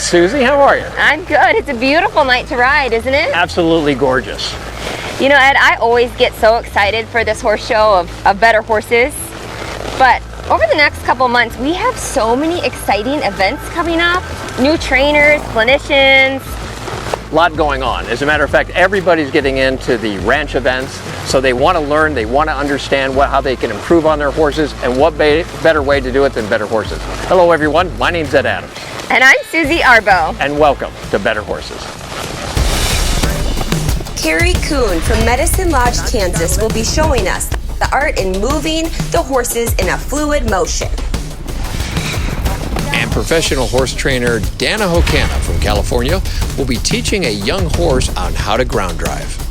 Susie, how are you? I'm good. It's a beautiful night to ride, isn't it? Absolutely gorgeous. You know, Ed, I always get so excited for this horse show of better horses. But over the next couple months, we have so many exciting events coming up. New trainers, clinicians. A lot going on. As a matter of fact, everybody's getting into the ranch events, so they want to learn, they want to understand how they can improve on their horses, and what better way to do it than Better Horses. Hello everyone, my name's Ed Adams. And I'm Susie Arbo. And welcome to Better Horses. Kerry Kuhn from Medicine Lodge, Kansas will be showing us the art in moving the horses in a fluid motion. And professional horse trainer Dana Hokana from California will be teaching a young horse on how to ground drive.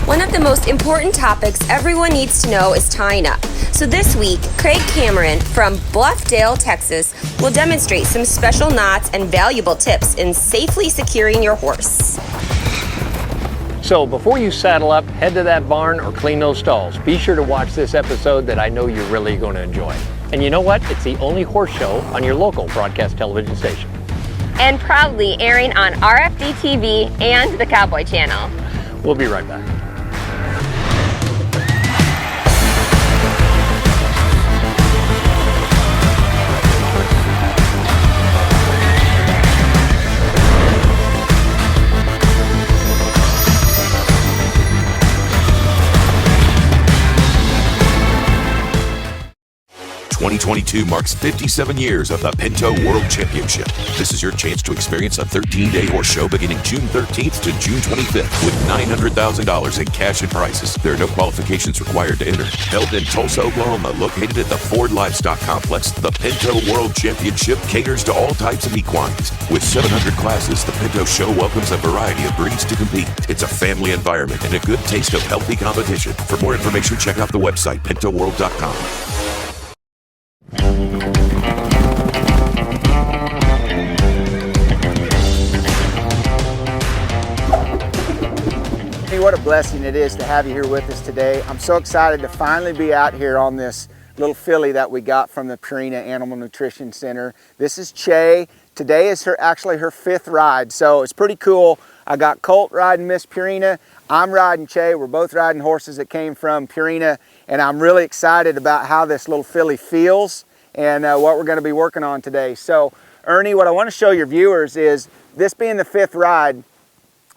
One of the most important topics everyone needs to know is tying up. So this week, Craig Cameron from Bluff Dale, Texas, will demonstrate some special knots and valuable tips in safely securing your horse. So before you saddle up, head to that barn or clean those stalls. Be sure to watch this episode that I know you're really going to enjoy. And you know what? It's the only horse show on your local broadcast television station. And proudly airing on RFD TV and the Cowboy Channel. We'll be right back. 2022 marks 57 years of the Pinto World Championship. This is your chance to experience a 13-day horse show beginning June 13th to June 25th with $900,000 in cash and prizes. There are no qualifications required to enter. Held in Tulsa, Oklahoma, located at the Ford Livestock Complex, the Pinto World Championship caters to all types of equines. With 700 classes, the Pinto Show welcomes a variety of breeds to compete. It's a family environment and a good taste of healthy competition. For more information, check out the website, pintoworld.com. What a blessing it is to have you here with us today. I'm so excited to finally be out here on this little filly that we got from the Purina Animal Nutrition Center. This is Che. Today is actually her 5th ride, so it's pretty cool. I got Colt riding Miss Purina. I'm riding Che. We're both riding horses that came from Purina, and I'm really excited about how this little filly feels and what we're going to be working on today. So Ernie, what I want to show your viewers is this being the 5th ride,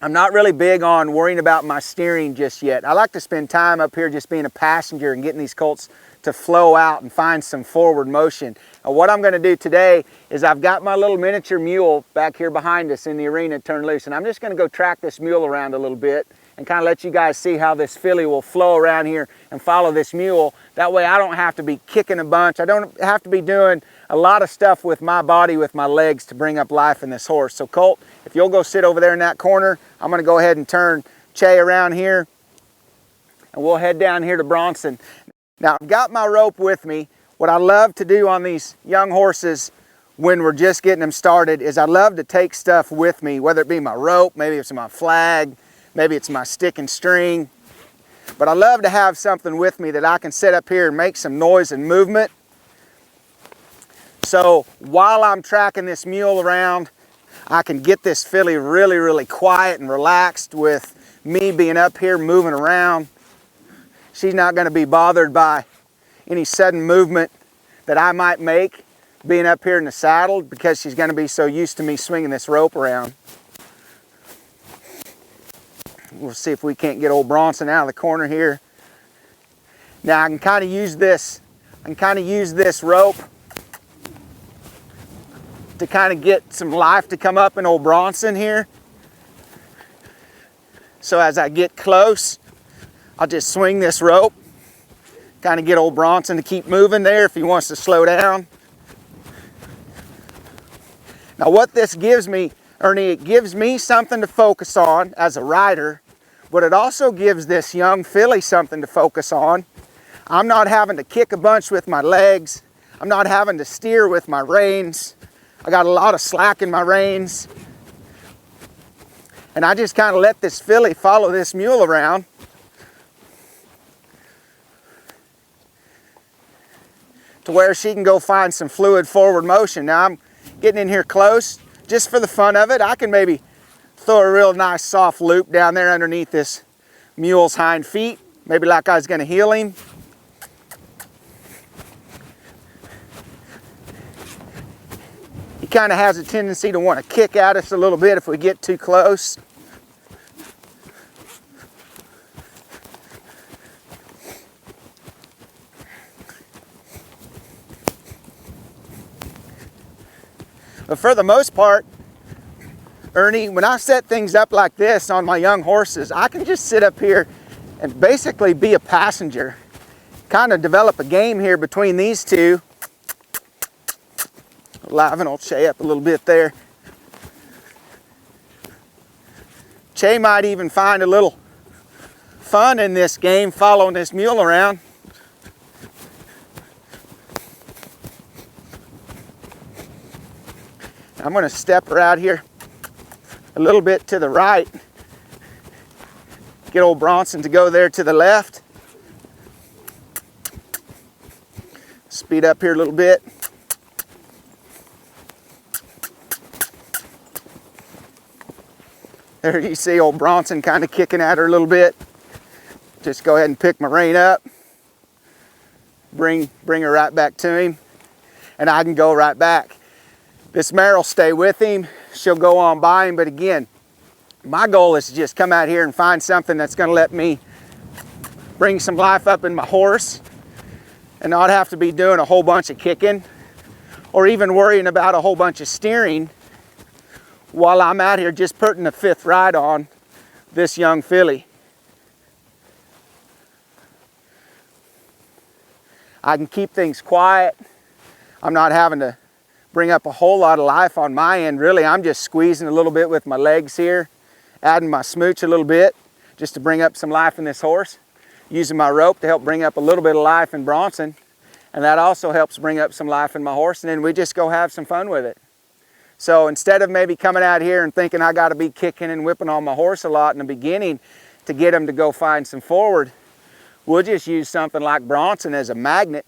I'm not really big on worrying about my steering just yet. I like to spend time up here just being a passenger and getting these colts to flow out and find some forward motion. And what I'm going to do today is I've got my little miniature mule back here behind us in the arena turned loose, and I'm just going to go track this mule around a little bit and kind of let you guys see how this filly will flow around here and follow this mule. That way I don't have to be kicking a bunch. I don't have to be doing a lot of stuff with my body, with my legs, to bring up life in this horse. So Colt, if you'll go sit over there in that corner, I'm going to go ahead and turn Che around here, and we'll head down here to Bronson. Now, I've got my rope with me. What I love to do on these young horses when we're just getting them started is I love to take stuff with me, whether it be my rope, maybe it's my flag, maybe it's my stick and string. But I love to have something with me that I can set up here and make some noise and movement. So while I'm tracking this mule around, I can get this filly really, really quiet and relaxed with me being up here moving around. She's not going to be bothered by any sudden movement that I might make being up here in the saddle because she's going to be so used to me swinging this rope around. We'll see if we can't get old Bronson out of the corner here. Now I can kind of use this rope to kind of get some life to come up in old Bronson here. So as I get close, I'll just swing this rope, kind of get old Bronson to keep moving there if he wants to slow down. Now what this gives me, Ernie, it gives me something to focus on as a rider, but it also gives this young filly something to focus on. I'm not having to kick a bunch with my legs. I'm not having to steer with my reins. I got a lot of slack in my reins. And I just kind of let this filly follow this mule around. To where she can go find some fluid forward motion. Now I'm getting in here close just for the fun of it, I can maybe throw a real nice soft loop down there underneath this mule's hind feet, maybe like I was going to heel him. He kind of has a tendency to want to kick at us a little bit if we get too close. But for the most part, Ernie, when I set things up like this on my young horses, I can just sit up here and basically be a passenger. Kind of develop a game here between these two. Liven old Che up a little bit there. Che might even find a little fun in this game following this mule around. I'm going to step her out here a little bit to the right. Get old Bronson to go there to the left. Speed up here a little bit. There you see old Bronson kind of kicking at her a little bit. Just go ahead and pick my rein up. Bring her right back to him. And I can go right back. This mare will stay with him. She'll go on by him. But again, my goal is to just come out here and find something that's going to let me bring some life up in my horse and not have to be doing a whole bunch of kicking or even worrying about a whole bunch of steering while I'm out here just putting the fifth ride on this young filly. I can keep things quiet. I'm not having to bring up a whole lot of life on my end. Really, I'm just squeezing a little bit with my legs here, adding my smooch a little bit just to bring up some life in this horse, using my rope to help bring up a little bit of life in Bronson, and that also helps bring up some life in my horse, and then we just go have some fun with it. So instead of maybe coming out here and thinking I got to be kicking and whipping on my horse a lot in the beginning to get him to go find some forward, we'll just use something like Bronson as a magnet.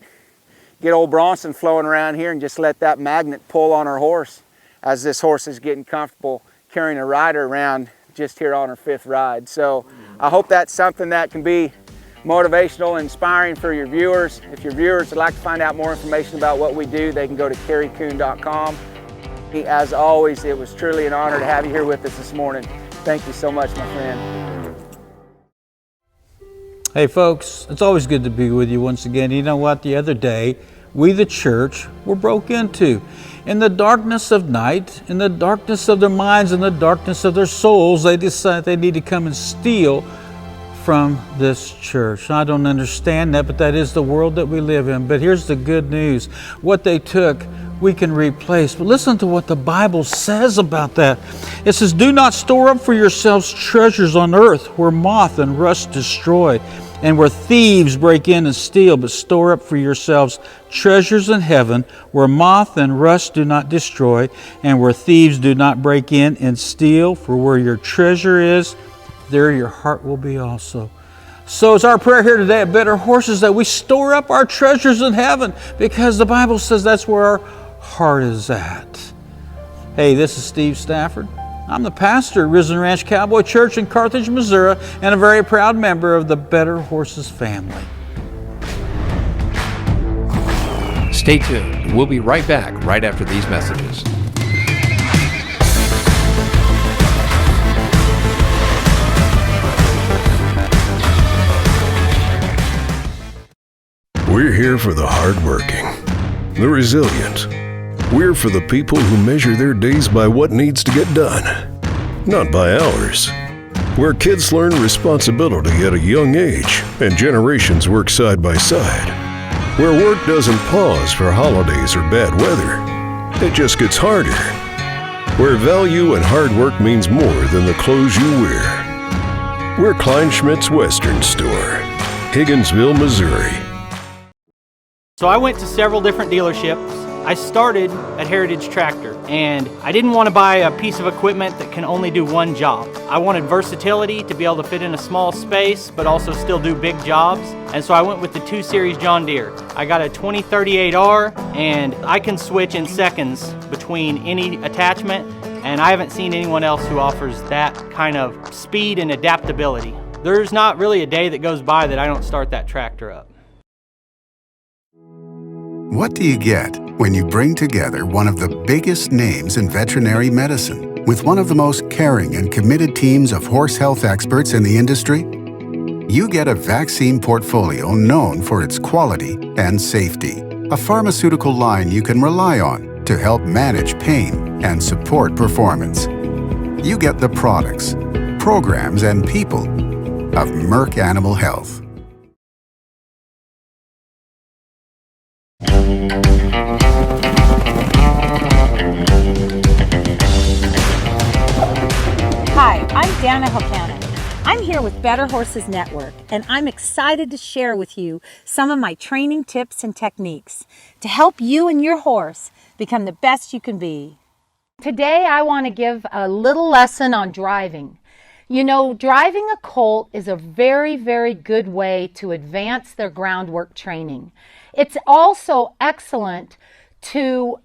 Get old Bronson flowing around here and just let that magnet pull on her horse as this horse is getting comfortable carrying a rider around just here on her fifth ride. So I hope that's something that can be motivational, inspiring for your viewers. If your viewers would like to find out more information about what we do, they can go to kerrykuhn.com. As always, it was truly an honor to have you here with us this morning. Thank you so much, my friend. Hey folks, it's always good to be with you once again. You know what? The other day, we the church were broke into. In the darkness of night, in the darkness of their minds, in the darkness of their souls, they decide they need to come and steal from this church. I don't understand that, but that is the world that we live in. But here's the good news. What they took, we can replace. But listen to what the Bible says about that. It says, "Do not store up for yourselves treasures on earth where moth and rust destroy and where thieves break in and steal, but store up for yourselves treasures in heaven where moth and rust do not destroy and where thieves do not break in and steal. For where your treasure is, there your heart will be also." So it's our prayer here today at Better Horses that we store up our treasures in heaven, because the Bible says that's where our heart is at. Hey, this is Steve Stafford. I'm the pastor at Risen Ranch Cowboy Church in Carthage, Missouri, and a very proud member of the Better Horses family. Stay tuned. We'll be right back right after these messages. We're here for the hardworking, the resilient. We're for the people who measure their days by what needs to get done, not by hours. Where kids learn responsibility at a young age and generations work side by side. Where work doesn't pause for holidays or bad weather. It just gets harder. Where value and hard work means more than the clothes you wear. We're Kleinschmidt's Western Store, Higginsville, Missouri. So I went to several different dealerships. I started at Heritage Tractor, and I didn't want to buy a piece of equipment that can only do one job. I wanted versatility to be able to fit in a small space, but also still do big jobs. And so I went with the 2 Series John Deere. I got a 2038R, and I can switch in seconds between any attachment and I haven't seen anyone else who offers that kind of speed and adaptability. There's not really a day that goes by that I don't start that tractor up. What do you get when you bring together one of the biggest names in veterinary medicine with one of the most caring and committed teams of horse health experts in the industry? You get a vaccine portfolio known for its quality and safety, a pharmaceutical line you can rely on to help manage pain and support performance. You get the products, programs, and people of Merck Animal Health. Hi, I'm Dana Hokana. I'm here with Better Horses Network, and I'm excited to share with you some of my training tips and techniques to help you and your horse become the best you can be. Today, I want to give a little lesson on driving. You know, driving a colt is a very, very good way to advance their groundwork training. It's also excellent to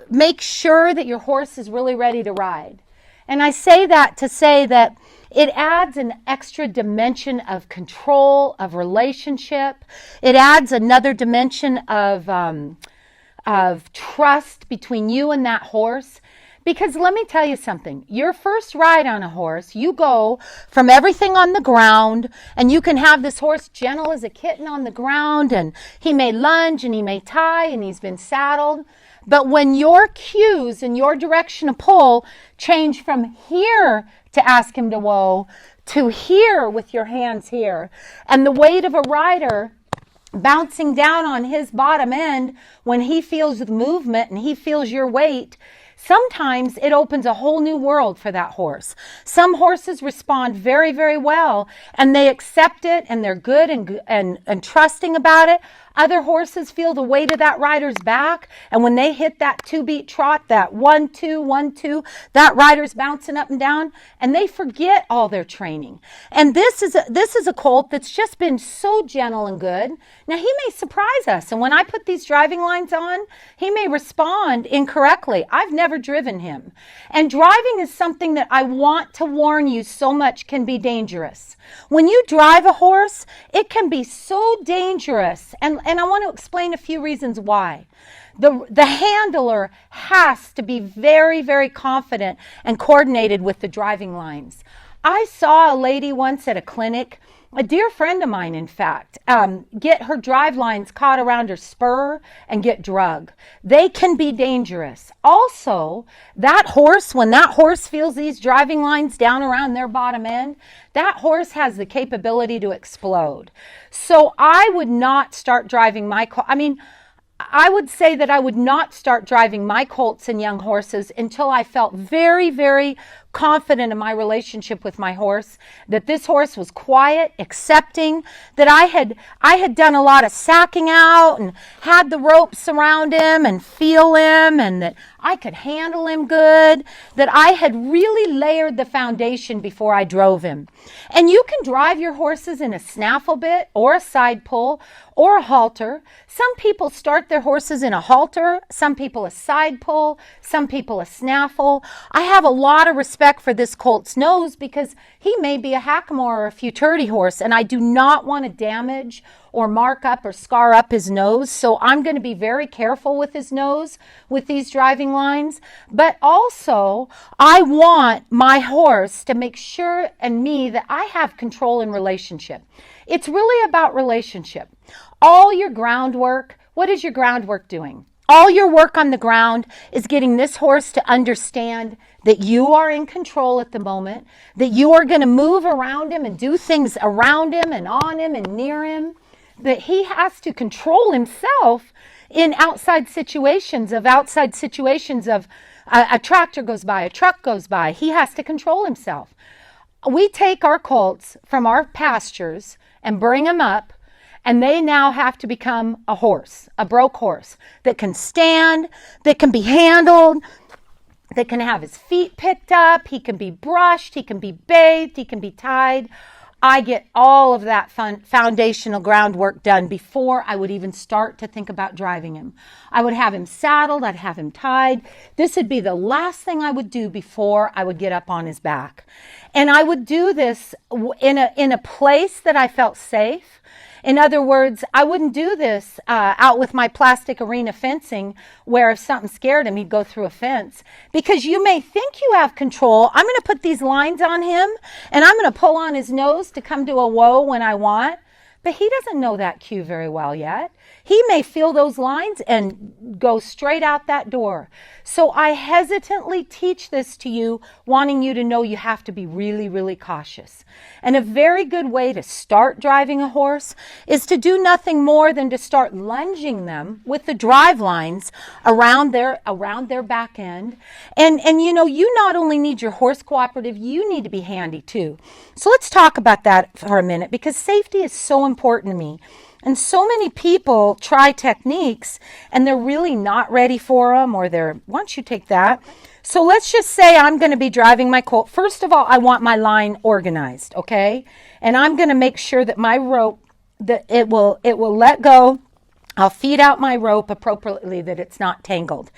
make sure that your horse is really ready to ride. And I say that to say that it adds an extra dimension of control, of relationship. It adds another dimension of trust between you and that horse. Because let me tell you something, your first ride on a horse, you go from everything on the ground, and you can have this horse gentle as a kitten on the ground, and he may lunge and he may tie and he's been saddled. But when your cues and your direction of pull change from here to ask him to whoa to here with your hands here, and the weight of a rider bouncing down on his bottom end when he feels the movement and he feels your weight, sometimes it opens a whole new world for that horse. Some horses respond very, very well, and they accept it, and they're good and trusting about it. Other horses feel the weight of that rider's back, and when they hit that 2-beat trot, that 1-2, 1-2, that rider's bouncing up and down, and they forget all their training. And this is a colt that's just been so gentle and good. Now, he may surprise us, and when I put these driving lines on, he may respond incorrectly. I've never driven him. And driving is something that I want to warn you so much can be dangerous. When you drive a horse, it can be so dangerous, and I want to explain a few reasons why. The handler has to be very, very confident and coordinated with the driving lines. I saw a lady once at a clinic, a dear friend of mine, in fact, get her drive lines caught around her spur and get drug. They can be dangerous. Also, that horse, when that horse feels these driving lines down around their bottom end, that horse has the capability to explode. So I would not start driving my I would say that I would not start driving my colts and young horses until I felt very, very confident in my relationship with my horse, that this horse was quiet, accepting, that I had done a lot of sacking out and had the ropes around him and feel him, and that I could handle him good, that I had really layered the foundation before I drove him. And you can drive your horses in a snaffle bit or a side pull or a halter. Some people start their horses in a halter, some people a side pull, some people a snaffle. I have a lot of respect for this colt's nose because he may be a hackamore or a futurity horse, and I do not want to damage or mark up or scar up his nose. So I'm going to be very careful with his nose with these driving lines. But also, I want my horse to make sure, and me, that I have control in relationship. It's really about relationship. All your groundwork, what is your groundwork doing? All your work on the ground is getting this horse to understand that you are in control at the moment, that you are going to move around him and do things around him and on him and near him, that he has to control himself in outside situations of a tractor goes by, a truck goes by. He has to control himself. We take our colts from our pastures and bring them up, and they now have to become a horse, a broke horse that can stand, that can be handled, that can have his feet picked up, he can be brushed, he can be bathed, he can be tied. I get all of that foundational groundwork done before I would even start to think about driving him. I would have him saddled, I'd have him tied. This would be the last thing I would do before I would get up on his back. And I would do this in a place that I felt safe. In other words, I wouldn't do this out with my plastic arena fencing where if something scared him, he'd go through a fence. Because you may think you have control. I'm going to put these lines on him and I'm going to pull on his nose to come to a whoa when I want. But he doesn't know that cue very well yet. He may feel those lines and go straight out that door. So I hesitantly teach this to you, wanting you to know you have to be really, really cautious. And a very good way to start driving a horse is to do nothing more than to start lunging them with the drive lines around their back end. And you know, you not only need your horse cooperative, you need to be handy too. So let's talk about that for a minute, because safety is so important to me. And so many people try techniques and they're really not ready for them, or why don't you take that? So let's just say I'm going to be driving my colt. First of all, I want my line organized, okay? And I'm going to make sure that my rope, that it will let go. I'll feed out my rope appropriately, that it's not tangled.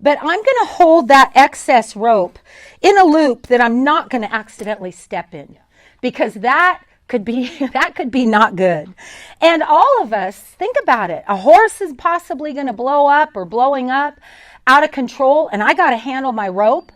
But I'm going to hold that excess rope in a loop that I'm not going to accidentally step in, because that could be not good. And all of us, think about it. A horse is possibly going to blow up or blowing up out of control, and I got to handle my rope,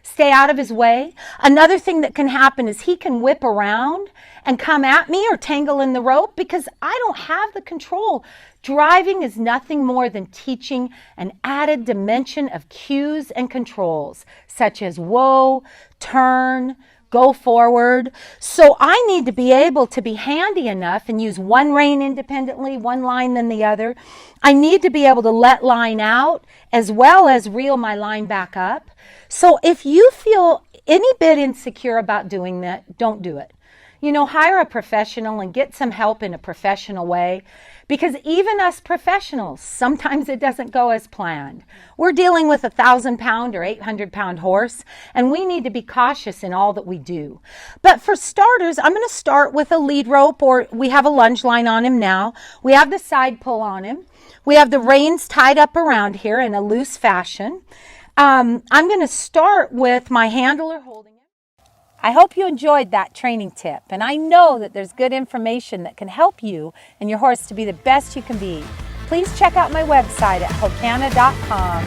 stay out of his way. Another thing that can happen is he can whip around and come at me or tangle in the rope because I don't have the control. Driving is nothing more than teaching an added dimension of cues and controls, such as whoa, turn, go forward. So I need to be able to be handy enough and use one rein independently, one line than the other. I need to be able to let line out as well as reel my line back up. So if you feel any bit insecure about doing that, don't do it. You know, hire a professional and get some help in a professional way, because even us professionals, sometimes it doesn't go as planned. We're dealing with a 1,000-pound or 800-pound horse, and we need to be cautious in all that we do. But for starters, I'm going to start with a lead rope, or we have a lunge line on him now. We have the side pull on him. We have the reins tied up around here in a loose fashion. I'm going to start with my handler holding it. I hope you enjoyed that training tip, and I know that there's good information that can help you and your horse to be the best you can be. Please check out my website at hokana.com.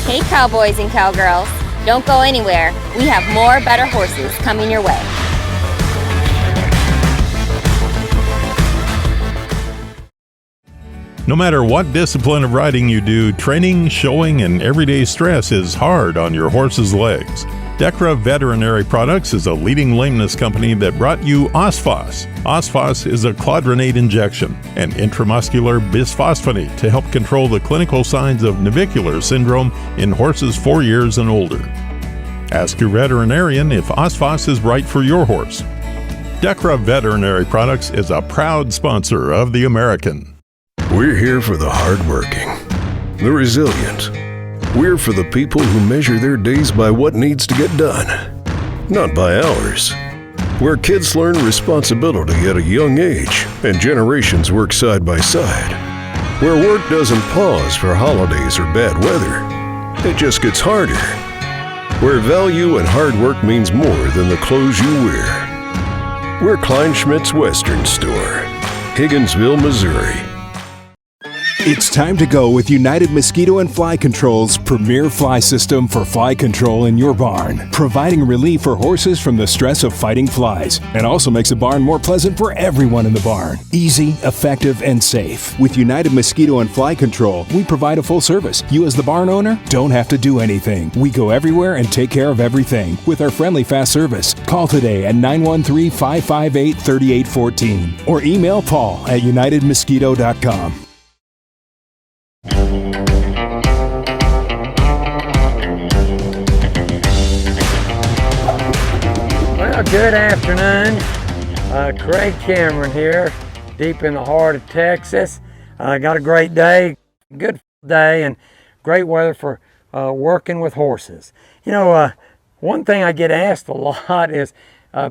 Hey cowboys and cowgirls, don't go anywhere. We have more better horses coming your way. No matter what discipline of riding you do, training, showing, and everyday stress is hard on your horse's legs. Decra Veterinary Products is a leading lameness company that brought you Osphos. Osphos is a clodronate injection, an intramuscular bisphosphonate to help control the clinical signs of navicular syndrome in horses 4 years and older. Ask your veterinarian if Osphos is right for your horse. Decra Veterinary Products is a proud sponsor of The American. We're here for the hardworking, the resilient. We're for the people who measure their days by what needs to get done, not by hours. Where kids learn responsibility at a young age and generations work side by side. Where work doesn't pause for holidays or bad weather. It just gets harder. Where value and hard work means more than the clothes you wear. We're Kleinschmidt's Western Store, Higginsville, Missouri. It's time to go with United Mosquito and Fly Control's premier fly system for fly control in your barn, providing relief for horses from the stress of fighting flies, and also makes the barn more pleasant for everyone in the barn. Easy, effective, and safe. With United Mosquito and Fly Control, we provide a full service. You as the barn owner don't have to do anything. We go everywhere and take care of everything with our friendly fast service. Call today at 913-558-3814 or email Paul at unitedmosquito.com. Good afternoon. Craig Cameron here, deep in the heart of Texas. Got a great day, good day, and great weather for working with horses. You know, one thing I get asked a lot is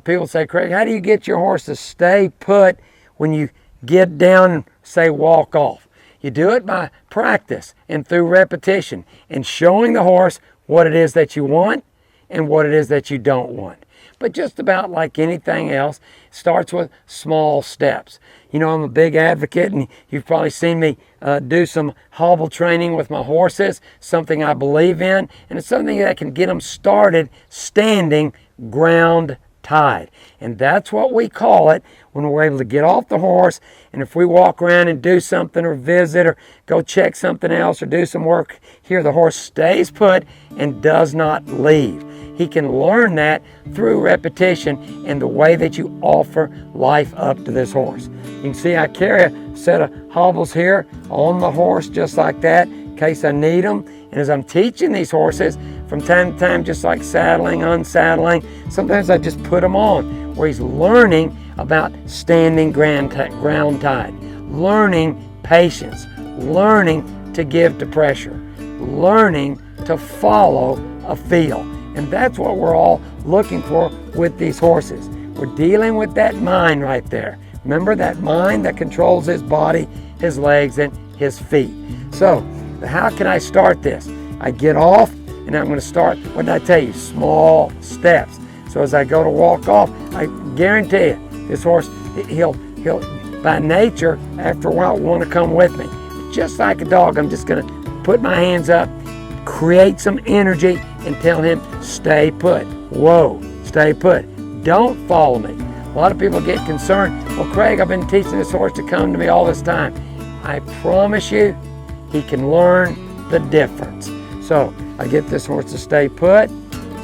people say, Craig, how do you get your horse to stay put when you get down and say walk off? You do it by practice and through repetition and showing the horse what it is that you want and what it is that you don't want. But just about like anything else, it starts with small steps. You know, I'm a big advocate, and you've probably seen me do some hobble training with my horses, something I believe in, and it's something that can get them started standing ground tied. And that's what we call it when we're able to get off the horse, and if we walk around and do something or visit or go check something else or do some work here, the horse stays put and does not leave. He can learn that through repetition and the way that you offer life up to this horse. You can see I carry a set of hobbles here on the horse just like that in case I need them. And as I'm teaching these horses, from time to time, just like saddling, unsaddling, sometimes I just put them on where he's learning about standing ground tied, learning patience, learning to give to pressure, learning to follow a feel. And that's what we're all looking for with these horses. We're dealing with that mind right there. Remember that mind that controls his body, his legs, and his feet. So, how can I start this? I get off, and I'm going to start, what did I tell you? Small steps. So as I go to walk off, I guarantee you, this horse, he'll by nature, after a while, want to come with me. Just like a dog, I'm just going to put my hands up, create some energy, and tell him, stay put. Whoa, stay put. Don't follow me. A lot of people get concerned. Well, Craig, I've been teaching this horse to come to me all this time. I promise you, he can learn the difference. So I get this horse to stay put,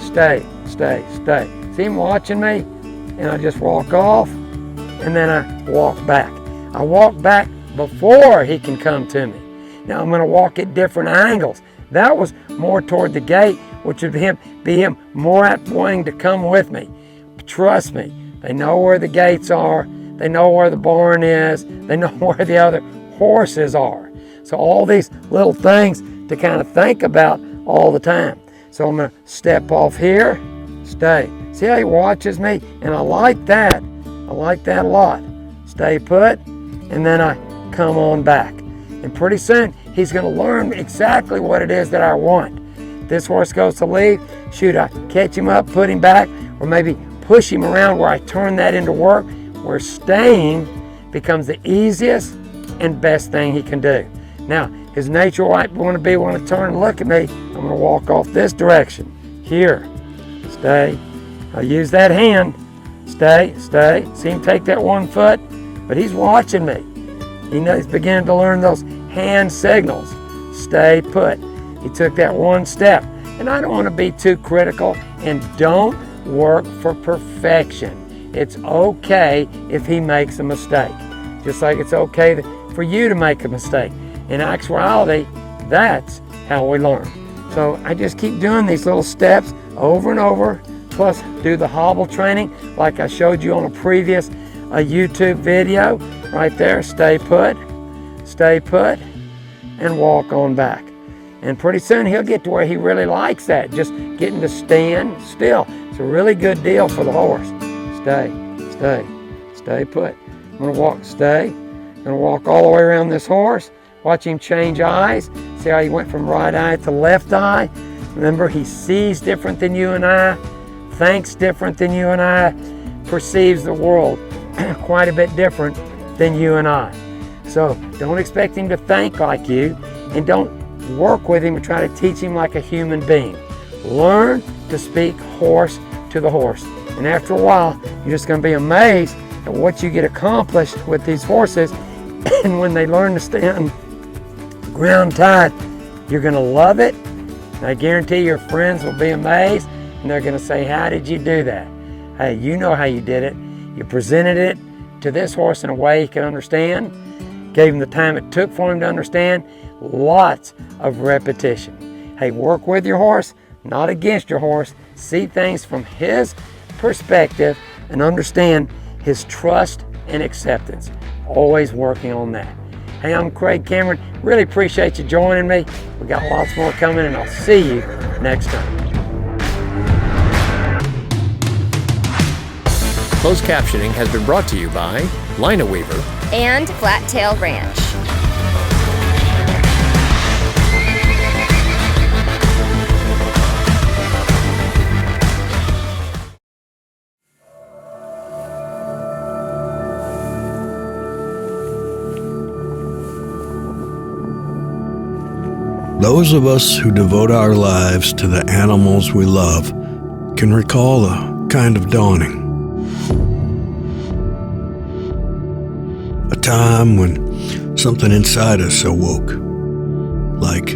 stay. See him watching me? And I just walk off, and then I walk back. I walk back before he can come to me. Now I'm going to walk at different angles. That was more toward the gate, which would be him more apt wanting to come with me. Trust me, they know where the gates are, they know where the barn is, they know where the other horses are. So all these little things to kind of think about all the time. So I'm going to step off here, stay. See how he watches me? And I like that. I like that a lot. Stay put, and then I come on back. And pretty soon, he's going to learn exactly what it is that I want. If this horse goes to leave, shoot, I catch him up, put him back, or maybe push him around where I turn that into work, where staying becomes the easiest and best thing he can do. Now, his nature might want to be when I turn and look at me, I'm going to walk off this direction. Here, stay. I use that hand. Stay. See him take that 1 foot? But he's watching me. He knows, he's beginning to learn those hand signals. Stay put. He took that 1 step. And I don't want to be too critical, and don't work for perfection. It's okay if he makes a mistake. Just like it's okay for you to make a mistake. In actuality, that's how we learn. So I just keep doing these little steps over and over, plus do the hobble training like I showed you on a previous YouTube video. Right there, stay put, and walk on back. And pretty soon he'll get to where he really likes that, just getting to stand still. It's a really good deal for the horse. Stay put. I'm gonna walk, stay. I'm gonna walk all the way around this horse. Watch him change eyes. See how he went from right eye to left eye? Remember, he sees different than you and I, thinks different than you and I, perceives the world quite a bit different than you and I. So don't expect him to think like you, and don't work with him and try to teach him like a human being. Learn to speak horse to the horse. And after a while, you're just going to be amazed at what you get accomplished with these horses. And when they learn to stand ground tied, you're going to love it. And I guarantee your friends will be amazed, and they're going to say, how did you do that? Hey, you know how you did it. You presented it to this horse in a way he can understand, gave him the time it took for him to understand, lots of repetition. Hey, work with your horse, not against your horse. See things from his perspective and understand his trust and acceptance. Always working on that. Hey, I'm Craig Cameron. Really appreciate you joining me. We got lots more coming, and I'll see you next time. Closed captioning has been brought to you by Lina Weaver and Flat Tail Ranch. Those of us who devote our lives to the animals we love can recall a kind of dawning. A time when something inside us awoke, like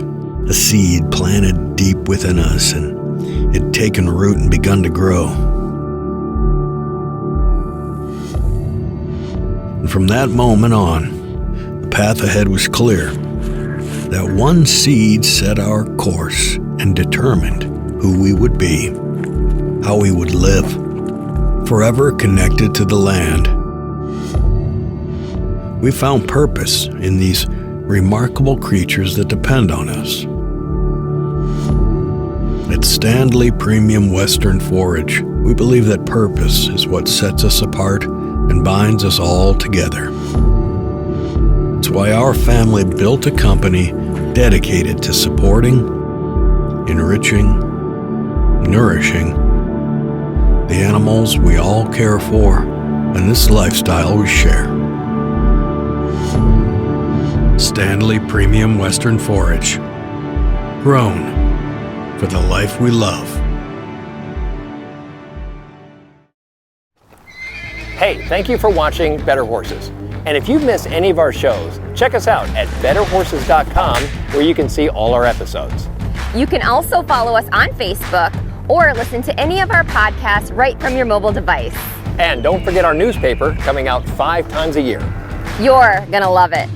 a seed planted deep within us, and it had taken root and begun to grow. And from that moment on, the path ahead was clear. That one seed set our course and determined who we would be, how we would live, forever connected to the land. We found purpose in these remarkable creatures that depend on us. At Stanley Premium Western Forage, we believe that purpose is what sets us apart and binds us all together. It's why our family built a company dedicated to supporting, enriching, nourishing the animals we all care for and this lifestyle we share. Stanley Premium Western Forage, grown for the life we love. Hey, thank you for watching Better Horses. And if you've missed any of our shows, check us out at betterhorses.com, where you can see all our episodes. You can also follow us on Facebook or listen to any of our podcasts right from your mobile device. And don't forget our newspaper coming out 5 times a year. You're gonna love it.